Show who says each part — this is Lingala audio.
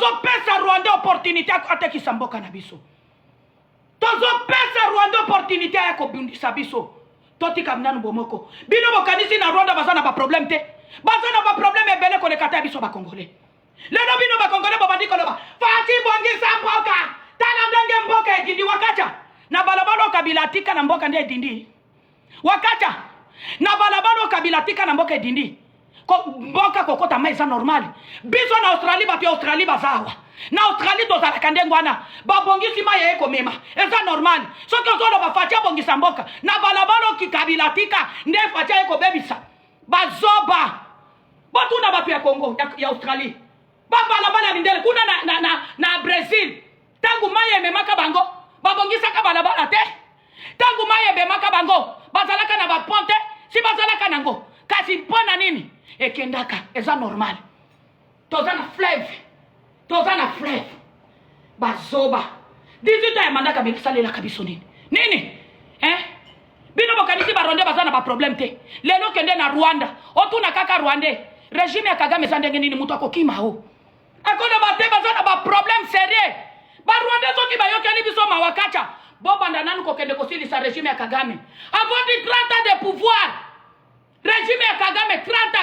Speaker 1: tozopesa Rwanda opportunité atekisa mboka na biso. Tozopesa Rwanda opportunité ya kobundisa biso. Totika mnanu bomoko. Bino bokanisi na Rwanda bazana ba problème te. Bazana ba problème ebele kolekata biso ba Congolais. Lelo bino ba Congolais babandi koloba. Fati bongisa mboka. Tala ndenge mboka edindi wakacha. Na balabalo kabila tika na mboka ndiye edindi. Wakacha. Na balabalo kabila tika na mboka edindi. Mboka kokota maisa normal. Biso na Australie ba Australie bazawa. Na Australie tozalaka ndengo wana babongisi maye eko mema. Eza normal. Soki ozolo bafatia bongisa mboka. Na balabalo kikabila tika nde fatia eko bebisa. Bazoba. Botu na batu ya Congo ya Australie. Balabala mindele kuna na Brazil. Tangu maye memaka bango. Babongisa ka balabala te. Tangu maye memaka bango. Bazalaka na baponte. Si bazalaka nango. Kasi mpona nini? Ekendaka. Eza normal. Tozana fleuve. Tozana fleuve. Bazoba. 18 ans ya mandaka bekisalela kabiso nini? Nini? Bino bokanisi baronde bazana ba problème te. Lelo kende na Rwanda. Otuna kaka Rwanda. Régime ya Kagame zandenge nini mutu akokima ho. Akona bate bazana ba problème sérieux. Ba Rwanda soki bayokeli biso mawakacha. Bobanda nanu kokende kosilisa régime ya Kagame. Avant 30 ans de pouvoir. Régime ya Kagame 30 ans